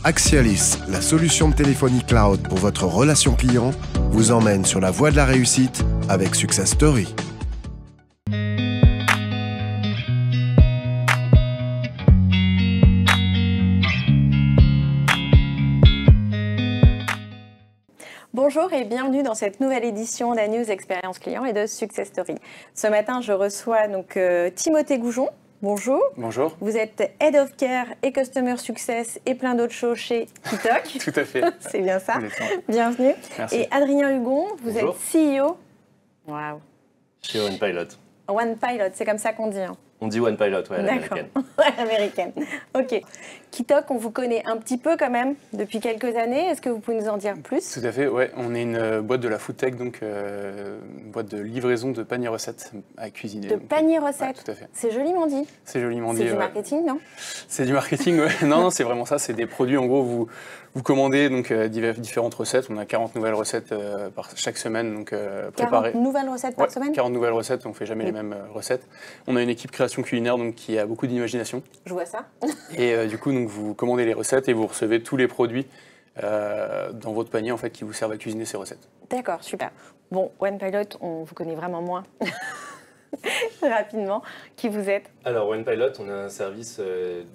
Axialis, la solution de téléphonie cloud pour votre relation client, vous emmène sur la voie de la réussite avec Success Story. Bonjour et bienvenue dans cette nouvelle édition de la News Expérience Client et de Success Story. Ce matin, je reçois donc Timothée Goujon. Bonjour. Bonjour. Vous êtes Head of Care et Customer Success et plein d'autres choses chez Kitok. Tout à fait. C'est bien ça. Bienvenue. Merci. Et Adrien Hugon, vous Bonjour. êtes CEO. Waouh. Chez OnePilot. OnePilot, c'est comme ça qu'on dit. Hein. On dit OnePilot, ouais, à l'américaine. Ouais, américaine. Ok. Kitok, on vous connaît un petit peu quand même depuis quelques années. Est-ce que vous pouvez nous en dire plus? Tout à fait, ouais. On est une boîte de la food tech, donc une boîte de livraison de paniers recettes à cuisiner. De paniers recettes. Ouais, tout à fait. C'est joliment dit. C'est joliment dit. C'est du marketing, non? C'est du marketing, ouais. Non, c'est vraiment ça. C'est des produits, en gros, vous commandez donc, différentes recettes. On a 40 nouvelles recettes par chaque semaine. Donc, 40 nouvelles recettes par semaine? 40 nouvelles recettes, on ne fait jamais les mêmes recettes. On a une équipe création culinaire donc, qui a beaucoup d'imagination. Je vois ça. Et du coup, donc, vous commandez les recettes et vous recevez tous les produits dans votre panier en fait, qui vous servent à cuisiner ces recettes. D'accord, super. Bon, OnePilot, on vous connaît vraiment moins. Rapidement, qui vous êtes? Alors, OnePilot, on a un service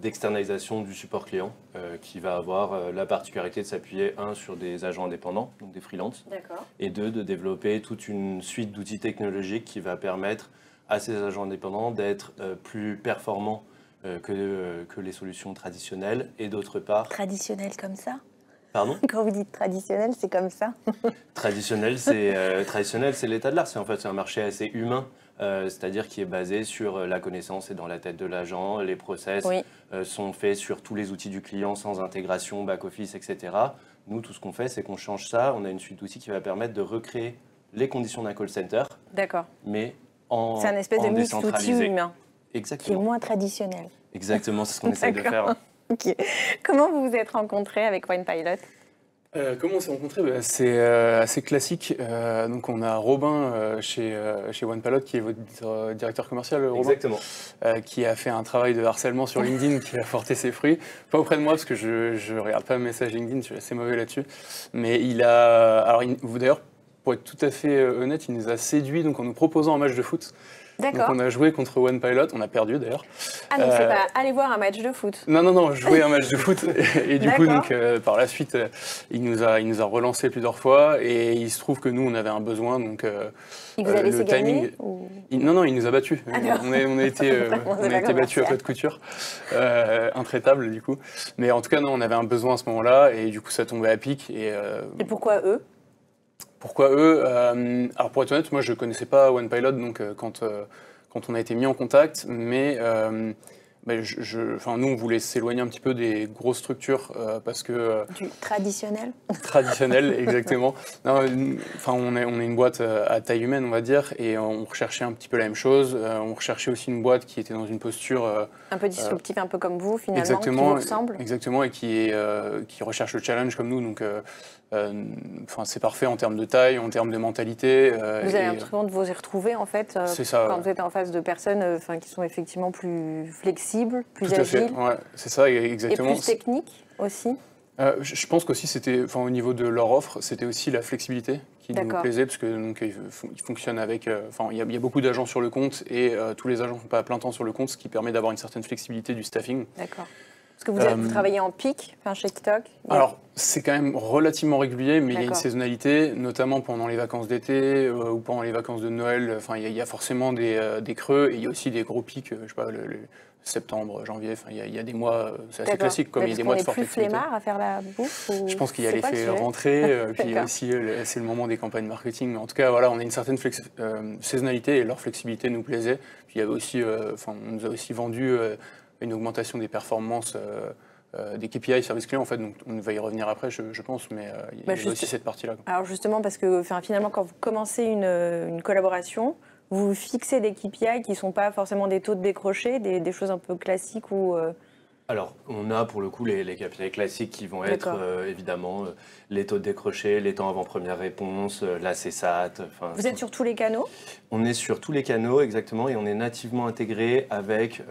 d'externalisation du support client qui va avoir la particularité de s'appuyer, un, sur des agents indépendants, donc des freelances, et deux, de développer toute une suite d'outils technologiques qui va permettre à ces agents indépendants d'être plus performants que les solutions traditionnelles, et d'autre part... Traditionnel comme ça? Pardon? Quand vous dites traditionnel, c'est comme ça? Traditionnel, c'est l'état de l'art. C'est un marché assez humain, c'est-à-dire qui est basé sur la connaissance et dans la tête de l'agent. Les process sont faits sur tous les outils du client sans intégration, back-office, etc. Nous, tout ce qu'on fait, c'est qu'on change ça. On a une suite d'outils qui va permettre de recréer les conditions d'un call center, mais en c'est un espèce de mix d'outils humains. Exactement. Qui est moins traditionnel. Exactement, c'est ce qu'on essaie de faire. Ok. Comment vous vous êtes rencontrés avec OnePilot? Comment on s'est rencontrés? C'est assez classique. Donc on a Robin chez OnePilot, qui est votre directeur commercial, Robin. Exactement. Qui a fait un travail de harcèlement sur LinkedIn qui a porté ses fruits. Pas auprès de moi, parce que je ne regarde pas mes messages LinkedIn, je suis assez mauvais là-dessus. Mais il a... Alors, vous d'ailleurs, pour être tout à fait honnête, il nous a séduits donc, en nous proposant un match de foot. D'accord. Donc on a joué contre OnePilot, on a perdu d'ailleurs. Ah donc c'est pas aller voir un match de foot? Non, jouer un match de foot. Et du coup, donc, par la suite, il nous a relancé plusieurs fois et il se trouve que nous, on avait un besoin. Donc, il vous a laissé le timing. Gagner, ou... Non, il nous a battus. On a été battus à plat de couture. Intraitable du coup. Mais en tout cas, non, on avait un besoin à ce moment-là et du coup, ça tombait à pic. Et pourquoi eux? Pourquoi eux? Alors pour être honnête, moi je ne connaissais pas OnePilot donc, quand on a été mis en contact, mais nous on voulait s'éloigner un petit peu des grosses structures parce que... Du traditionnel? Traditionnel, exactement. On est une boîte à taille humaine, on va dire, et on recherchait un petit peu la même chose. On recherchait aussi une boîte qui était dans une posture... un peu disruptive, un peu comme vous finalement, exactement, qui vous ressemble. Exactement, et qui recherche le challenge comme nous. Donc, c'est parfait en termes de taille, en termes de mentalité. Vous avez l'impression de vous y retrouver en fait quand vous êtes en face de personnes qui sont effectivement plus flexibles, plus agiles. Ouais, c'est ça, exactement. Et plus techniques aussi. Je pense qu'aussi c'était, au niveau de leur offre, c'était aussi la flexibilité qui nous plaisait, parce que donc ils fonctionnent avec, il y a beaucoup d'agents sur le compte et tous les agents ne sont pas à plein temps sur le compte, ce qui permet d'avoir une certaine flexibilité du staffing. D'accord. Parce que vous travaillez en pic, chez Kitok? Alors, c'est quand même relativement régulier, mais il y a une saisonnalité, notamment pendant les vacances d'été ou pendant les vacances de Noël. Il y a forcément des creux et il y a aussi des gros pics, je sais pas, le septembre, janvier. Il y a des mois, c'est assez classique, comme il y a des mois de forte activité. Est-ce qu'on est plus flemmard à faire la bouffe? Je pense qu'il y a l'effet rentrée, puis aussi c'est le moment des campagnes marketing. Mais en tout cas, voilà, on a une certaine saisonnalité et leur flexibilité nous plaisait. Puis il y avait aussi, on nous a aussi vendu une augmentation des performances des KPI service client en fait, donc on va y revenir après je pense, mais il y a aussi cette partie-là. Alors justement, parce que finalement quand vous commencez une collaboration, vous fixez des KPI qui ne sont pas forcément des taux de décroché, des choses un peu classiques ou... Alors, on a pour le coup les KPI classiques qui vont être évidemment les taux de décroché, les temps avant première réponse, la CSAT. Vous êtes sur tous les canaux? On est sur tous les canaux, exactement, et on est nativement intégré avec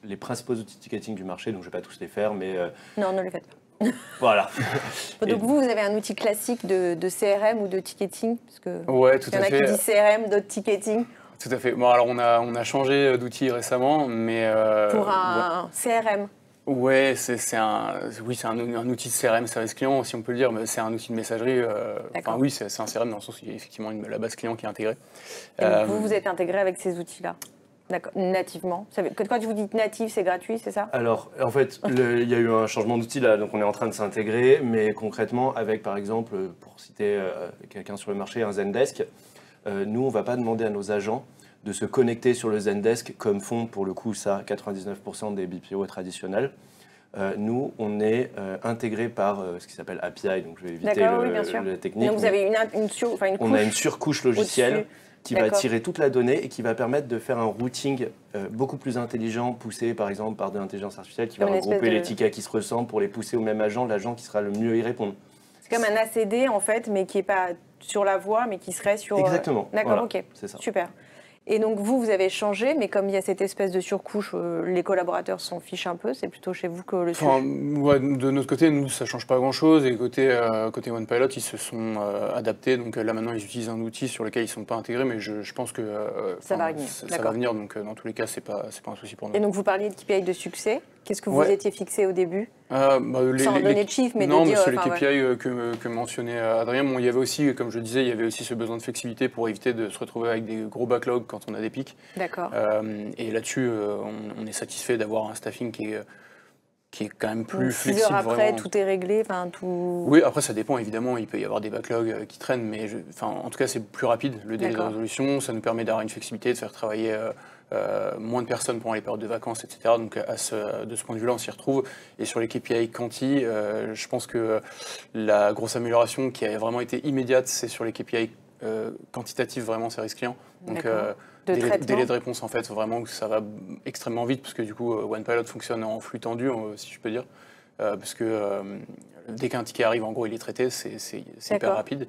les principaux outils de ticketing du marché, donc je ne vais pas tous les faire, mais... Non, ne les faites pas. Voilà. Donc vous avez un outil classique de CRM ou de ticketing, parce que ouais, tout il y en à a fait. qui disent CRM, d'autres ticketing. Tout à fait. Bon, alors on a changé d'outil récemment, mais Pour un CRM. Ouais, c'est un outil de CRM, service client, si on peut le dire, mais c'est un outil de messagerie. Enfin oui, c'est un CRM dans le sens où il y a effectivement la base client qui est intégrée. Et donc vous êtes intégré avec ces outils-là, d'accord, nativement. Quand vous dites natif, c'est gratuit, c'est ça? Alors, en fait, il y a eu un changement d'outil là, donc on est en train de s'intégrer, mais concrètement, avec par exemple, pour citer quelqu'un sur le marché, un Zendesk, nous, on ne va pas demander à nos agents de se connecter sur le Zendesk comme font pour le coup ça 99% des BPO traditionnels. Nous, on est intégré par ce qui s'appelle API, donc je vais éviter la technique. Donc vous avez on a une surcouche logicielle qui va tirer toute la donnée et qui va permettre de faire un routing beaucoup plus intelligent, poussé par exemple par de l'intelligence artificielle, qui va regrouper les tickets qui se ressemblent pour les pousser au même agent, l'agent qui sera le mieux y répondre. C'est comme un ACD en fait, mais qui n'est pas sur la voie, mais qui serait sur... Exactement. D'accord, voilà, ok, c'est ça. Super. Et donc vous avez changé, mais comme il y a cette espèce de surcouche, les collaborateurs s'en fichent un peu, c'est plutôt chez vous que le sujet. Ouais, de notre côté, nous, ça ne change pas grand-chose. Et côté OnePilot, ils se sont adaptés. Donc là, maintenant, ils utilisent un outil sur lequel ils ne sont pas intégrés, mais je pense que ça va venir. Ça va venir. Donc dans tous les cas, ce n'est pas un souci pour nous. Et donc vous parliez de KPI de succès. Qu'est-ce que vous étiez fixé au début? Sans donner de chiffres, mais non, de dire... Non, mais sur les KPI que mentionnait Adrien, il y avait aussi, comme je disais, il y avait aussi ce besoin de flexibilité pour éviter de se retrouver avec des gros backlogs quand on a des pics. D'accord. Et là-dessus, on est satisfait d'avoir un staffing qui est quand même plus flexible. 6 heures après, vraiment. tout est réglé, tout... Oui, après ça dépend évidemment, il peut y avoir des backlogs qui traînent, mais en tout cas c'est plus rapide le délai de résolution, ça nous permet d'avoir une flexibilité, de faire travailler moins de personnes pendant les périodes de vacances, etc. Donc de ce point de vue-là, on s'y retrouve. Et sur les KPI quanti, je pense que la grosse amélioration qui a vraiment été immédiate, c'est sur les KPI quantitatifs, vraiment service client. Donc délai de réponse, en fait, vraiment que ça va extrêmement vite, parce que du coup, OnePilot fonctionne en flux tendu, si je peux dire, parce que dès qu'un ticket arrive, en gros, il est traité, c'est hyper rapide.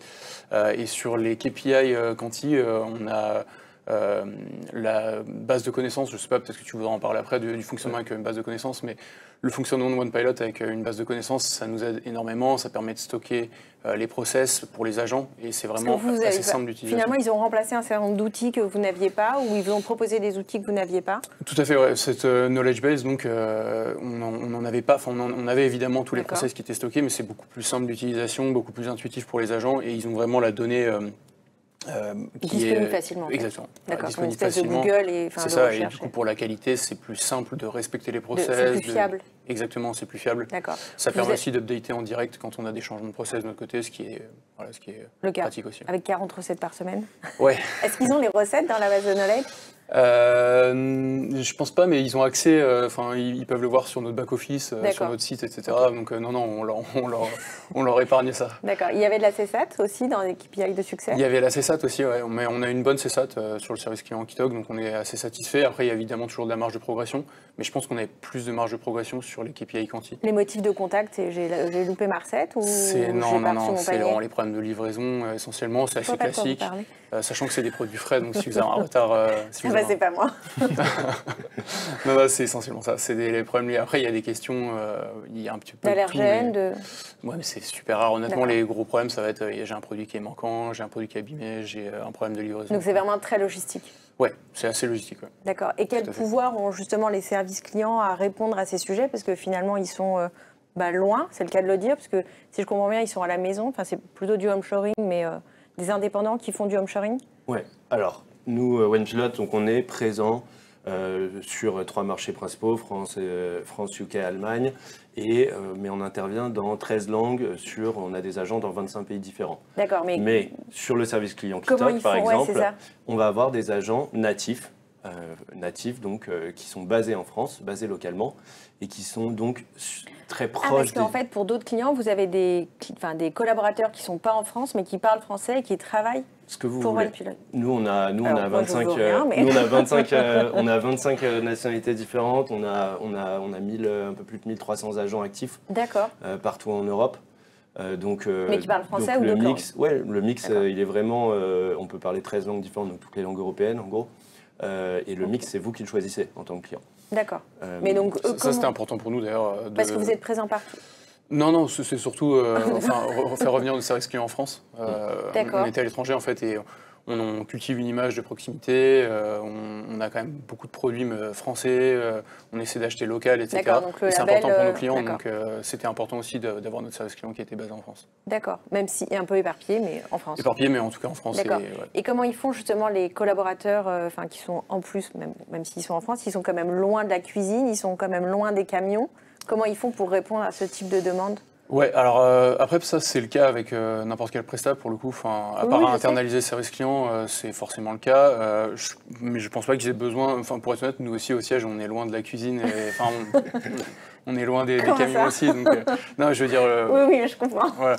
Et sur les KPI quanti, on a la base de connaissances, je ne sais pas, peut-être que tu voudras en parler après, du fonctionnement avec une base de connaissances, mais le fonctionnement de OnePilot avec une base de connaissances, ça nous aide énormément, ça permet de stocker les process pour les agents, et c'est vraiment assez simple d'utilisation. Finalement, ils ont remplacé un certain nombre d'outils que vous n'aviez pas, ou ils vous ont proposé des outils que vous n'aviez pas? Tout à fait, ouais. Cette knowledge base, donc, on n'en avait pas, on avait évidemment tous les process qui étaient stockés, mais c'est beaucoup plus simple d'utilisation, beaucoup plus intuitif pour les agents, et ils ont vraiment la donnée... disponible facilement. Exactement. D'accord, une espèce de Google et c'est ça, et du coup pour la qualité, c'est plus simple de respecter les process. C'est plus fiable. Exactement, c'est plus fiable. D'accord. Ça permet aussi d'updater en direct quand on a des changements de process de notre côté, ce qui est le cas, pratique aussi. Avec 40 recettes par semaine. Ouais. Est-ce qu'ils ont les recettes dans la base de knowledge? Je pense pas, mais ils ont accès, ils peuvent le voir sur notre back-office, sur notre site, etc. Donc non, on leur épargne ça. D'accord. Il y avait de la CSAT aussi dans les KPI de succès? Il y avait la CSAT aussi, ouais. Mais on a une bonne CSAT sur le service client Kitok, donc on est assez satisfait. Après, il y a évidemment toujours de la marge de progression, mais je pense qu'on a plus de marge de progression sur les KPI quanti. Les motifs de contact, j'ai loupé ma recette ou Non, c'est vraiment les problèmes de livraison essentiellement, c'est assez classique. Sachant que c'est des produits frais, donc si vous avez un retard... c'est pas moi. non, c'est essentiellement ça. C'est les problèmes. Après, il y a des questions, il y a un petit peu d'allergènes, Ouais, mais c'est super rare. Honnêtement, les gros problèmes, ça va être j'ai un produit qui est manquant, j'ai un produit qui est abîmé, j'ai un problème de livraison. Donc c'est vraiment très logistique. Ouais, c'est assez logistique. Ouais. D'accord. Et quel pouvoir ont justement les services clients à répondre à ces sujets? Parce que finalement, ils sont loin, c'est le cas de le dire, parce que si je comprends bien, ils sont à la maison. Enfin, c'est plutôt du home shoring, mais des indépendants qui font du home shoring? Ouais. Alors, nous, OnePilot, donc on est présent sur 3 marchés principaux, France, UK, Allemagne, mais on intervient dans 13 langues, on a des agents dans 25 pays différents. D'accord, mais sur le service client Kitok, par exemple, on va avoir des agents natifs, donc, qui sont basés en France, basés localement, et qui sont donc très proches. Parce qu'en fait, pour d'autres clients, vous avez des collaborateurs qui ne sont pas en France, mais qui parlent français et qui travaillent ce que vous pour voulez. OnePilot. Nous, on a 25 nationalités différentes. On a un peu plus de 1300 agents actifs. D'accord. Partout en Europe. Mais qui parlent français ou le d'autres mix, ouais, le mix, il est vraiment. On peut parler 13 langues différentes, donc toutes les langues européennes, en gros. Et le mix, c'est vous qui le choisissez en tant que client. D'accord. Mais donc, ça c'était important pour nous d'ailleurs. Parce que vous êtes présent partout. Non, c'est surtout faire revenir nos services clients en France. On était à l'étranger en fait et on cultive une image de proximité, on a quand même beaucoup de produits français, on essaie d'acheter local, etc. Donc c'est important pour nos clients, donc c'était important aussi d'avoir notre service client qui était basé en France. D'accord, même si un peu éparpillé, mais en France. Éparpillé, mais en tout cas en France. D'accord. Et comment ils font justement les collaborateurs, qui sont en plus, même s'ils sont en France, ils sont quand même loin de la cuisine, ils sont quand même loin des camions. Comment ils font pour répondre à ce type de demande ? Ouais, alors après ça c'est le cas avec n'importe quel prestat pour le coup. À part internaliser le service client, c'est forcément le cas. Mais je pense pas qu'ils aient besoin. Pour être honnête, nous aussi au siège, on est loin de la cuisine. On est loin des camions aussi. Donc, non, je veux dire. Oui, je comprends. Voilà.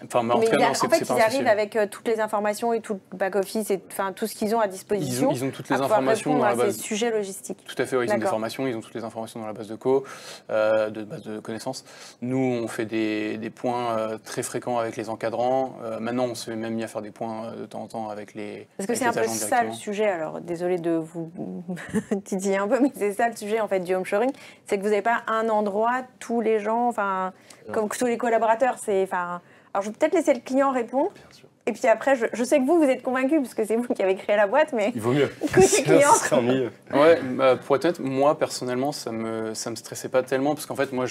Mais en tout cas, non, c'est pas un souci. Ils arrivent avec toutes les informations et tout le back-office et tout ce qu'ils ont à disposition. Ils ont toutes les informations dans la base. Ces sujets logistiques. Tout à fait, ils ont des formations, ils ont toutes les informations dans la base de base de connaissances. Nous, on fait des points très fréquents avec les encadrants. Maintenant, on s'est même mis à faire des points de temps en temps avec les. Parce que c'est un peu ça le sujet. Alors, désolé de vous titiller un peu, mais c'est ça le sujet en fait du home shoring, c'est que vous n'avez pas un endroit, tous les gens, comme tous les collaborateurs, Alors, je vais peut-être laisser le client répondre. Bien sûr. Et puis après, je sais que vous êtes convaincu, parce que c'est vous qui avez créé la boîte, mais... Il vaut mieux. Côté client... Ça serait mieux. Ouais, pour être honnête, moi, personnellement, ça me stressait pas tellement, parce qu'en fait, moi,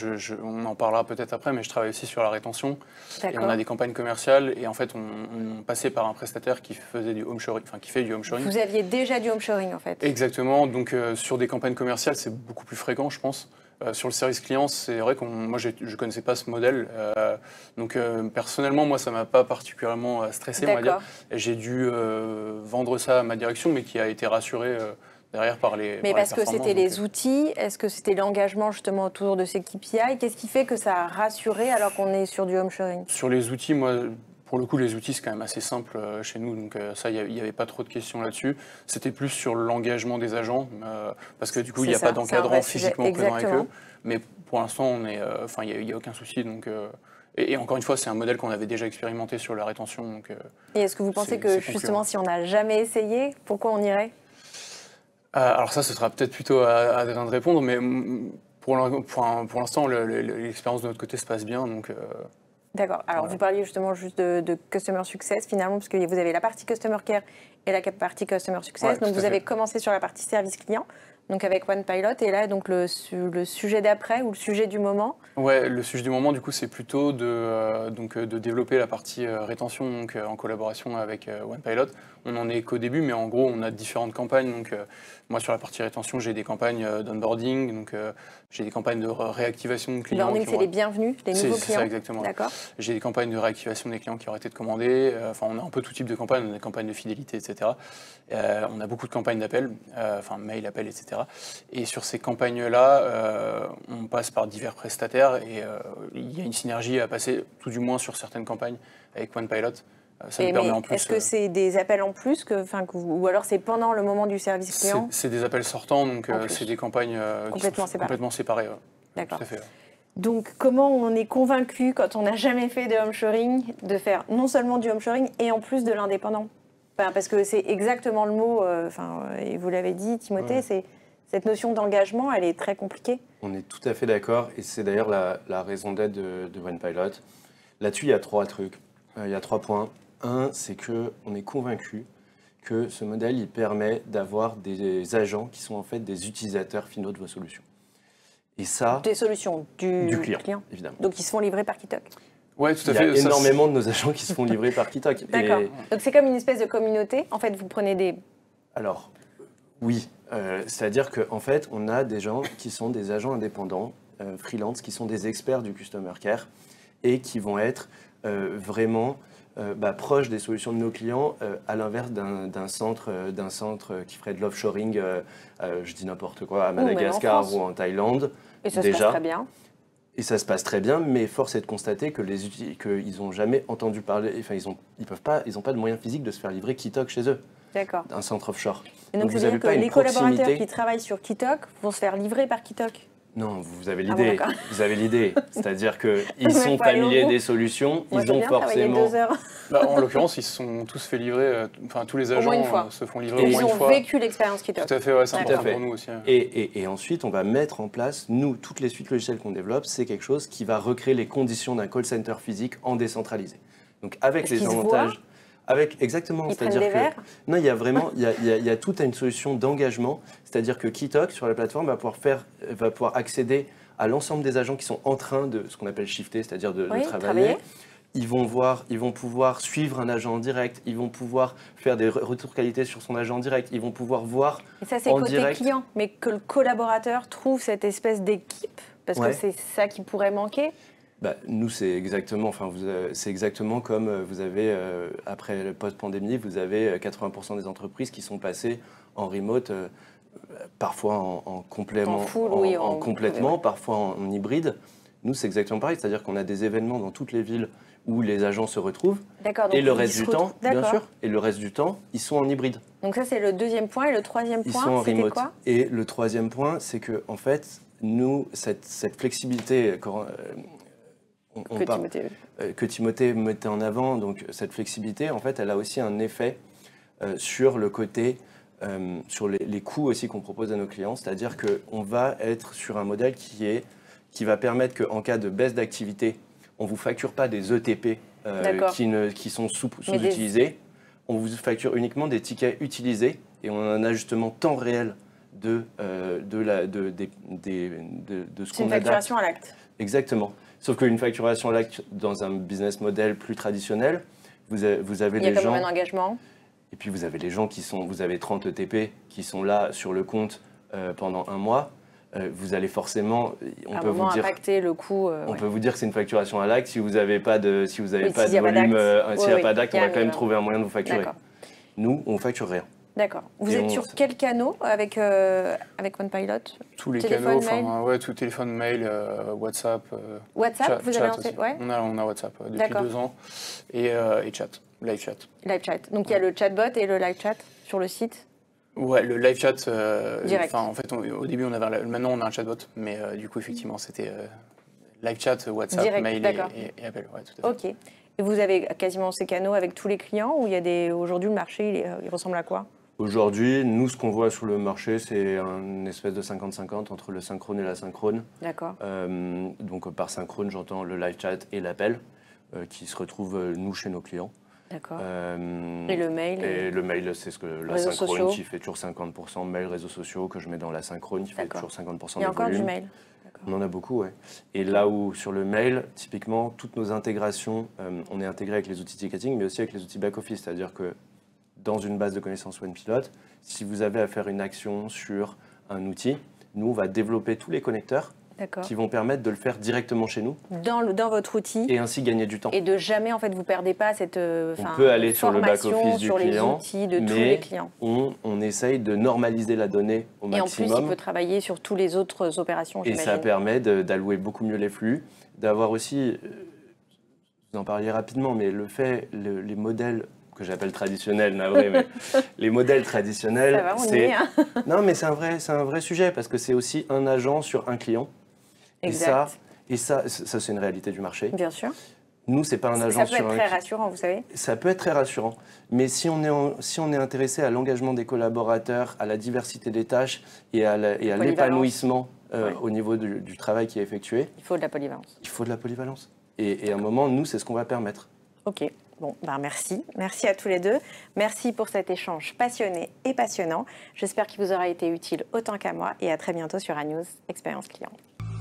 on en parlera peut-être après, mais je travaille aussi sur la rétention. Et on a des campagnes commerciales, et en fait, on passait par un prestataire qui faisait du home shoring, qui fait du home shoring. Vous aviez déjà du home shoring, en fait. Exactement. Donc, sur des campagnes commerciales, c'est beaucoup plus fréquent, je pense. Sur le service client, c'est vrai que moi, je ne connaissais pas ce modèle. Donc, personnellement, moi, ça ne m'a pas particulièrement stressé, on va dire. J'ai dû vendre ça à ma direction, mais qui a été rassurée derrière par les Mais parce que c'était les outils, est-ce que c'était l'engagement justement autour de ces KPI? Qu'est-ce qui fait que ça a rassuré alors qu'on est sur du home shoring? Sur les outils, moi... Pour le coup, les outils, c'est quand même assez simple chez nous, donc ça, il n'y avait pas trop de questions là-dessus. C'était plus sur l'engagement des agents, parce que du coup, il n'y a pas d'encadrant physiquement présent avec eux. Mais pour l'instant, il n'y a aucun souci. Donc, et encore une fois, c'est un modèle qu'on avait déjà expérimenté sur la rétention. Donc, et est-ce que vous pensez que justement, si on n'a jamais essayé, pourquoi on irait? Alors ça, ce sera peut-être plutôt à Adrien de répondre, mais pour l'instant, l'expérience de notre côté se passe bien. Donc, d'accord. Alors, vous parliez justement juste de Customer Success, finalement, parce que vous avez la partie Customer Care et la partie Customer Success. Donc, vous avez commencé sur la partie service client, donc avec OnePilot. Et là, donc, le sujet d'après ou le sujet du moment? Ouais, le sujet du moment, du coup, c'est plutôt de développer la partie rétention donc, en collaboration avec OnePilot. On n'en est qu'au début, mais en gros, on a différentes campagnes. Donc, moi, sur la partie rétention, j'ai des campagnes d'onboarding, donc j'ai des campagnes de réactivation de clients. Onboarding, c'est les bienvenus, les nouveaux clients. C'est ça, exactement. D'accord. J'ai des campagnes de réactivation des clients qui ont arrêté de commander. On a un peu tout type de campagnes. On a des campagnes de fidélité, etc. On a beaucoup de campagnes d'appel, mail, appel, etc. Et sur ces campagnes-là, on passe par divers prestataires et il y a une synergie à passer, tout du moins sur certaines campagnes, avec OnePilot. Ça nous permet en plus. Est-ce que c'est des appels en plus ou alors c'est pendant le moment du service client? C'est des appels sortants, donc c'est des campagnes complètement séparées. D'accord. Tout à fait. Donc, comment on est convaincu, quand on n'a jamais fait de home shoring, de faire non seulement du home shoring et en plus de l'indépendant? Parce que c'est exactement le mot, et vous l'avez dit, Timothée, c'est cette notion d'engagement, elle est très compliquée. On est tout à fait d'accord, et c'est d'ailleurs la raison d'être de OnePilot. Là-dessus, il y a 3 trucs, il y a 3 points. Un, c'est qu'on est convaincu que ce modèle, il permet d'avoir des agents qui sont en fait des utilisateurs finaux de vos solutions. Et ça... Des solutions du client, évidemment. Donc, ils se font livrer par Kitoc. Oui, tout à fait. Il y a énormément de nos agents qui se font livrer par Kitoc. D'accord. Donc, c'est comme une espèce de communauté. En fait, vous prenez des... Alors, oui. C'est-à-dire qu'en fait, on a des gens qui sont des agents indépendants, freelance, qui sont des experts du Customer Care et qui vont être vraiment... proche des solutions de nos clients, à l'inverse d'un centre qui ferait de l'offshoring, je dis n'importe quoi, à Madagascar ou en Thaïlande. Et ça se passe très bien. Et ça se passe très bien, mais force est de constater que qu'ils n'ont jamais entendu parler, ils n'ont pas de moyens physiques de se faire livrer Kitoc chez eux. D'accord. Un centre offshore. Et donc, vous n'avez pas une les collaborateurs qui travaillent sur Kitoc vont se faire livrer par Kitoc? Non, vous avez l'idée. Vous avez l'idée. C'est-à-dire qu'ils sont familiers des solutions. Ils ont forcément. 2 heures. En l'occurrence, ils se sont tous fait livrer. Enfin, tous les agents se font livrer au moins une fois. Ils ont vécu l'expérience qui est top. Tout à fait, ouais, c'est important pour nous aussi. Et ensuite, on va mettre en place, nous, toutes les suites logicielles qu'on développe, c'est quelque chose qui va recréer les conditions d'un call center physique en décentralisé. Donc, avec les avantages. Exactement, c'est-à-dire que non, il y a vraiment, il y a toute une solution d'engagement, c'est-à-dire que Keytalk sur la plateforme va pouvoir accéder à l'ensemble des agents qui sont en train de ce qu'on appelle shifter, c'est-à-dire de travailler. Ils vont pouvoir suivre un agent en direct, ils vont pouvoir faire des retours qualité sur son agent en direct, ils vont pouvoir voir et ça, c'est côté client, mais que le collaborateur trouve cette espèce d'équipe, parce que c'est ça qui pourrait manquer. Nous, c'est exactement comme vous avez, après le post-pandémie, vous avez 80% des entreprises qui sont passées en remote, parfois en complément, complètement, parfois en hybride. Nous, c'est exactement pareil, c'est-à-dire qu'on a des événements dans toutes les villes où les agents se retrouvent, et le reste du temps, bien sûr, et le reste du temps, ils sont en hybride. Donc ça, c'est le deuxième point, et le troisième point, c'était quoi ? Et le troisième point, c'est que en fait, nous, cette flexibilité que Timothée mettait en avant, donc cette flexibilité, en fait, elle a aussi un effet sur le côté, sur les coûts aussi qu'on propose à nos clients, c'est-à-dire qu'on va être sur un modèle qui va permettre qu'en cas de baisse d'activité, on ne vous facture pas des ETP qui sont sous-utilisés, on vous facture uniquement des tickets utilisés et on a un ajustement temps réel de ce qu'on une facturation à l'acte. Exactement. Sauf qu'une facturation à l'acte dans un business model plus traditionnel, vous avez les gens... Il y a quand même un engagement. Et puis vous avez les gens vous avez 30 ETP qui sont là sur le compte pendant un mois. Vous allez forcément, on peut vous dire, impacter le coût. On peut vous dire que c'est une facturation à l'acte si vous n'avez pas de, si vous avez pas de volume, s'il n'y a pas d'acte, on va quand même trouver un moyen de vous facturer. Nous, on ne facture rien. D'accord. Vous êtes sur quel canal avec OnePilot ? Tous les canaux, tout téléphone, mail, WhatsApp. WhatsApp, vous avez lancé ? On a WhatsApp depuis 2 ans et chat, live chat. Live chat. Donc il y a le chatbot et le live chat sur le site ? Ouais, le live chat, en fait, au début, maintenant on a un chatbot, mais du coup, effectivement, c'était live chat, WhatsApp, direct, mail et appel. Ouais, tout à fait. Ok. Et vous avez quasiment ces canaux avec tous les clients ou aujourd'hui, le marché, il ressemble à quoi ? Aujourd'hui, nous, ce qu'on voit sur le marché, c'est un espèce de 50-50 entre le synchrone et l'asynchrone. D'accord. Donc, par synchrone, j'entends le live chat et l'appel qui se retrouvent, nous, chez nos clients. D'accord. Et le mail le mail, c'est ce que l'asynchrone qui fait toujours 50%, mail, réseaux sociaux, que je mets dans l'asynchrone qui fait toujours 50% de volume. Il y a encore du mail. On en a beaucoup, ouais. Et là où, sur le mail, typiquement, toutes nos intégrations, on est intégré avec les outils ticketing, mais aussi avec les outils back-office. C'est-à-dire que dans une base de connaissances OnePilot, si vous avez à faire une action sur un outil, nous, on va développer tous les connecteurs qui vont permettre de le faire directement chez nous. Dans votre outil. Et ainsi gagner du temps. Et de jamais, en fait, vous perdez pas cette on peut aller sur le back-office du client, les outils de tous les clients. On essaye de normaliser la donnée au maximum. Et en plus, il peut travailler sur toutes les autres opérations, et ça permet d'allouer beaucoup mieux les flux, d'avoir aussi, vous en parliez rapidement, mais les modèles que j'appelle traditionnels, navré, mais les modèles traditionnels, non, mais c'est un vrai sujet parce que c'est aussi un agent sur un client. Exact. Et ça c'est une réalité du marché. Bien sûr. Nous, c'est pas un agent sur un... Ça peut être très rassurant, vous savez. Ça peut être très rassurant. Mais si on est intéressé à l'engagement des collaborateurs, à la diversité des tâches et à l'épanouissement au niveau du travail qui est effectué... Il faut de la polyvalence. Il faut de la polyvalence. Et à un moment, nous, c'est ce qu'on va permettre. OK. Bon, merci. Merci à tous les deux. Merci pour cet échange passionné et passionnant. J'espère qu'il vous aura été utile autant qu'à moi. Et à très bientôt sur ANews Expérience Client.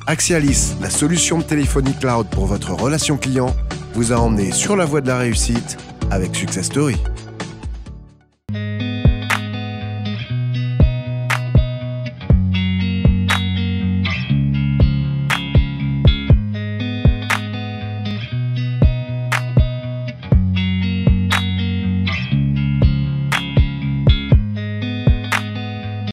Axialis, la solution de téléphonie cloud pour votre relation client, vous a emmené sur la voie de la réussite avec Success Story.